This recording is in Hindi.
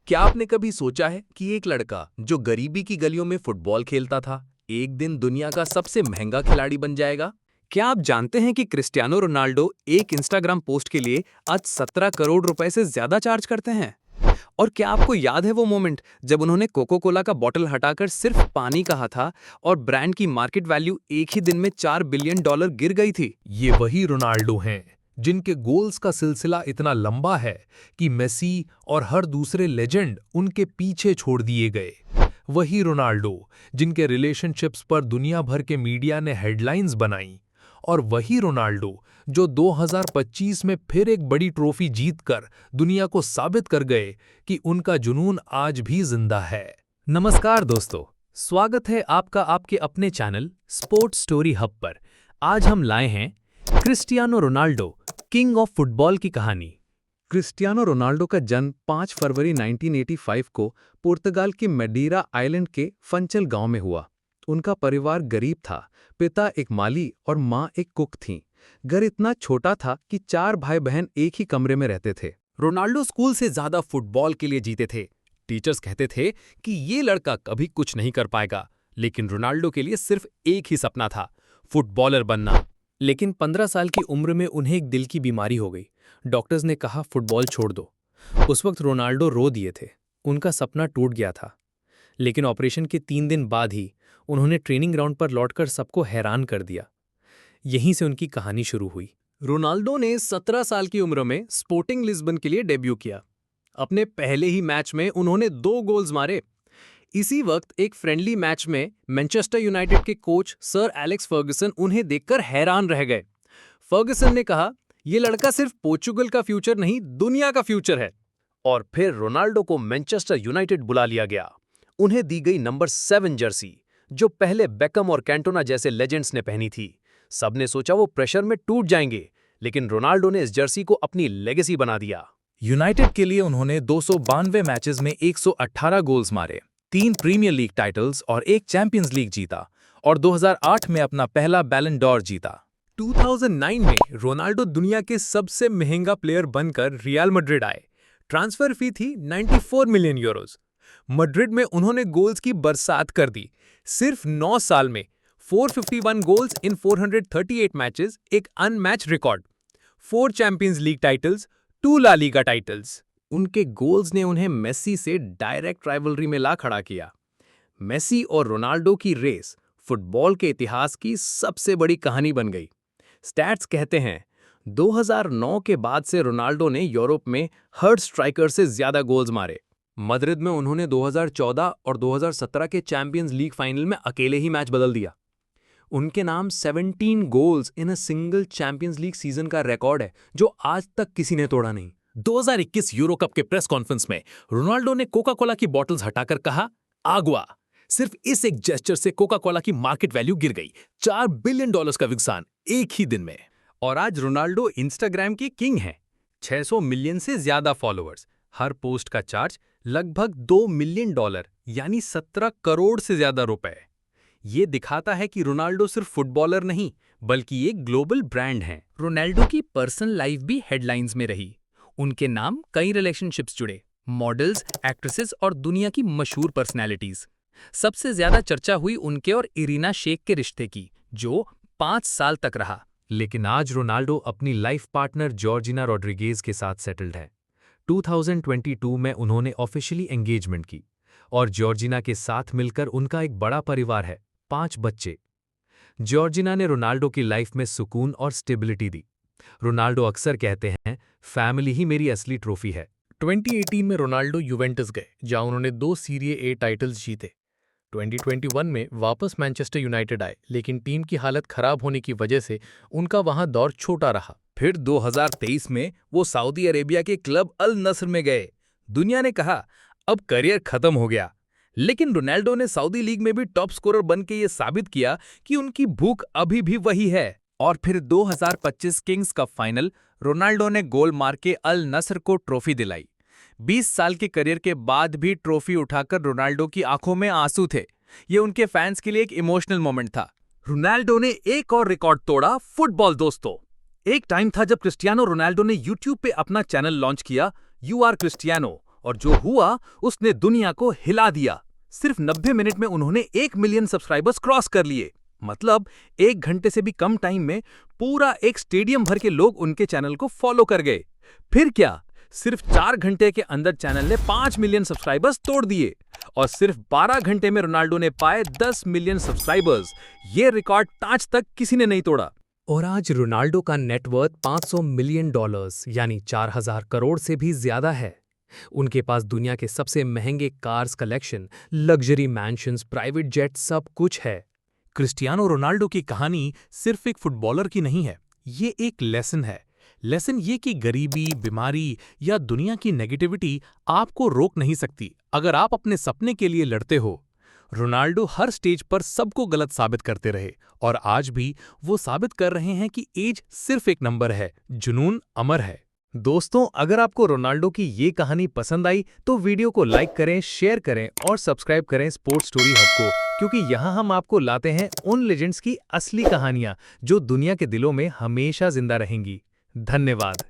क्या आपने कभी सोचा है कि एक लड़का जो गरीबी की गलियों में फुटबॉल खेलता था, एक दिन दुनिया का सबसे महंगा खिलाड़ी बन जाएगा? क्या आप जानते हैं कि क्रिस्टियानो रोनाल्डो एक इंस्टाग्राम पोस्ट के लिए आज 17 करोड़ रुपए से ज्यादा चार्ज करते हैं? और क्या आपको याद है वो मोमेंट जब उन्होंने कोको कोला का बॉटल हटाकर सिर्फ पानी कहा था और ब्रांड की मार्केट वैल्यू एक ही दिन में $4 बिलियन गिर गई थी? ये वही रोनाल्डो हैं जिनके गोल्स का सिलसिला इतना लंबा है कि मेसी और हर दूसरे लेजेंड उनके पीछे छोड़ दिए गए। वही रोनाल्डो जिनके रिलेशनशिप्स पर दुनिया भर के मीडिया ने हेडलाइंस बनाई, और वही रोनाल्डो जो 2025 में फिर एक बड़ी ट्रॉफी जीतकर दुनिया को साबित कर गए कि उनका जुनून आज भी जिंदा है। नमस्कार दोस्तों, स्वागत है आपका आपके अपने चैनल स्पोर्ट्स स्टोरी हब पर। आज हम लाए हैं Cristiano Ronaldo, king of football की कहानी। क्रिस्टियानो रोनाल्डो का जन्म 5 फरवरी 1985 को पुर्तगाल के मैडीरा आइलैंड के फंचल गांव में हुआ। उनका परिवार गरीब था। पिता एक माली और मां एक कुक थीं। घर इतना छोटा था कि 4 भाई बहन एक ही कमरे में रहते थे। रोनाल्डो स्कूल से ज्यादा फुटबॉल के लिए जीते थे। टीचर्स कहते थे कि ये लड़का कभी कुछ नहीं कर पाएगा, लेकिन रोनाल्डो के लिए सिर्फ एक ही सपना था, फुटबॉलर बनना। लेकिन 15 साल की उम्र में उन्हें एक दिल की बीमारी हो गई। डॉक्टर्स ने कहा फुटबॉल छोड़ दो। उस वक्त रोनाल्डो रो दिए थे। उनका सपना टूट गया था। लेकिन ऑपरेशन के 3 दिन बाद ही उन्होंने ट्रेनिंग ग्राउंड पर लौटकर सबको हैरान कर दिया। यहीं से उनकी कहानी शुरू हुई। रोनाल्डो ने 17 साल की उम्र में स्पोर्टिंग लिस्बन के लिए डेब्यू किया। अपने पहले ही मैच में उन्होंने 2 गोल्स मारे। इसी वक्त एक फ्रेंडली मैच में मैनचेस्टर यूनाइटेड के कोच सर एलेक्स फर्गसन उन्हें देखकर हैरान रह गए। फर्गसन ने कहा, यह लड़का सिर्फ पोर्चुगल का फ्यूचर नहीं, दुनिया का फ्यूचर है। और फिर रोनाल्डो को मैनचेस्टर यूनाइटेड बुला लिया गया। उन्हें दी गई नंबर 7 जर्सी, जो पहले बेकम और कैंटोना जैसे लेजेंड्स ने पहनी थी। सबने सोचा वो प्रेशर में टूट जाएंगे, लेकिन रोनाल्डो ने इस जर्सी को अपनी लेगेसी बना दिया। यूनाइटेड के लिए उन्होंने 292 मैचेस में 118 गोल्स मारे, 3 प्रीमियर लीग टाइटल्स और 1 चैंपियंस लीग जीता, और 2008 में अपना पहला बैलन डॉर जीता। 2009 में रोनाल्डो दुनिया के सबसे महंगा प्लेयर बनकर रियल मैड्रिड आए। ट्रांसफर फी थी 94 मिलियन यूरोज। मैड्रिड में उन्होंने गोल्स की बरसात कर दी। सिर्फ 9 साल में 451 गोल्स इन 438 मैचेस, एक unmatch record. 4 Champions League titles, 2 La Liga titles. उनके गोल्स ने उन्हें मेसी से डायरेक्ट राइवलरी में ला खड़ा किया। मेसी और रोनाल्डो की रेस फुटबॉल के इतिहास की सबसे बड़ी कहानी बन गई। स्टैट्स कहते हैं 2009 के बाद से रोनाल्डो ने यूरोप में हर स्ट्राइकर से ज्यादा गोल्स मारे। मैड्रिड में उन्होंने 2014 और 2017 के चैंपियंस लीग फाइनल में अकेले ही मैच बदल दिया। उनके नाम 17 goals in a single champions league season का रिकॉर्ड है, जो आज तक किसी ने तोड़ा नहीं। 2021 यूरो कप के प्रेस कॉन्फ्रेंस में रोनाल्डो ने कोका कोला की बॉटल्स हटाकर कहा, आगुआ। सिर्फ इस एक जेस्चर से कोका कोला की मार्केट वैल्यू गिर गई। $4 बिलियन का नुकसान एक ही दिन में। और आज रोनाल्डो इंस्टाग्राम की किंग हैं। 600 मिलियन से ज्यादा फॉलोअर्स, हर पोस्ट का चार्ज लगभग $2 मिलियन, यानी 17 करोड़ से ज्यादा रुपए। ये दिखाता है कि रोनाल्डो सिर्फ फुटबॉलर नहीं, बल्कि एक ग्लोबल ब्रांड हैं। रोनाल्डो की पर्सनल लाइफ भी हेडलाइंस में रही। उनके नाम कई रिलेशनशिप्स जुड़े, मॉडल्स, एक्ट्रेसेस और दुनिया की मशहूर पर्सनैलिटीज। सबसे ज्यादा चर्चा हुई उनके और इरीना शेख के रिश्ते की, जो 5 साल तक रहा। लेकिन आज रोनाल्डो अपनी लाइफ पार्टनर जॉर्जिना रोड्रिगेज के साथ सेटल्ड है। 2022 में उन्होंने ऑफिशियली एंगेजमेंट की, और जॉर्जिना के साथ मिलकर उनका एक बड़ा परिवार है, 5 बच्चे। जॉर्जिना ने रोनाल्डो की लाइफ में सुकून और स्टेबिलिटी दी। रोनाल्डो अक्सर कहते हैं, फैमिली ही मेरी असली ट्रॉफी है। 2018 में रोनाल्डो यूवेंटस गए, जहां उन्होंने 2 सीरिए ए टाइटल्स जीते। 2021 में वापस मैनचेस्टर यूनाइटेड आए, लेकिन टीम की हालत खराब होने की वजह से उनका वहां दौर छोटा रहा। फिर 2023 में वो सऊदी अरेबिया के क्लब अल नस्र में गए। दुनिया ने कहा अब करियर खत्म हो गया, लेकिन रोनाल्डो ने सऊदी लीग में भी टॉप स्कोरर बनके ये साबित किया कि उनकी भूख अभी भी वही है। और फिर 2025 किंग्स कप फाइनल, रोनाल्डो ने गोल मार के अल नस्र को ट्रॉफी दिलाई। 20 साल के करियर के बाद भी ट्रॉफी उठाकर रोनाल्डो की आंखों में आंसू थे। ये उनके फैंस के लिए एक इमोशनल मोमेंट था। रोनाल्डो ने एक और रिकॉर्ड तोड़ा फुटबॉल दोस्तों। एक टाइम था जब क्रिस्टियानो रोनाल्डो ने यूट्यूब पे अपना चैनल लॉन्च किया, यू आर क्रिस्टियानो, और जो हुआ उसने दुनिया को हिला दिया। सिर्फ 90 मिनट में उन्होंने 1 मिलियन सब्सक्राइबर्स क्रॉस कर लिए। मतलब 1 घंटे से भी कम टाइम में पूरा एक स्टेडियम भर के लोग उनके चैनल को फॉलो कर गए। फिर क्या, सिर्फ 4 घंटे के अंदर चैनल ने 5 मिलियन सब्सक्राइबर्स तोड़ दिए और सिर्फ 12 घंटे में रोनाल्डो ने पाए 10 मिलियन सब्सक्राइबर्स। ये रिकॉर्ड आज तक किसी ने नहीं तोड़ा। और आज रोनाल्डो का नेटवर्थ $500 मिलियन यानी 4000 करोड़ से भी ज्यादा है। उनके पास दुनिया के सबसे महंगे cars collection, luxury mansions, private jet सब कुछ है। क्रिस्टियानो रोनाल्डो की कहानी सिर्फ एक फुटबॉलर की नहीं है, ये एक लेसन है। लेसन ये कि गरीबी, बीमारी या दुनिया की नेगेटिविटी आपको रोक नहीं सकती अगर आप अपने सपने के लिए लड़ते हो। रोनाल्डो हर स्टेज पर सबको गलत साबित करते रहे और आज भी वो साबित कर रहे हैं कि एज सिर्फ एक नंबर है, जुनून अमर है। दोस्तों, अगर आपको रोनाल्डो की ये कहानी पसंद आई तो वीडियो को लाइक करें, शेयर करें और सब्सक्राइब करें स्पोर्ट्स स्टोरी हब को, क्योंकि यहाँ हम आपको लाते हैं उन लेजेंड्स की असली कहानियाँ जो दुनिया के दिलों में हमेशा जिंदा रहेंगी। धन्यवाद।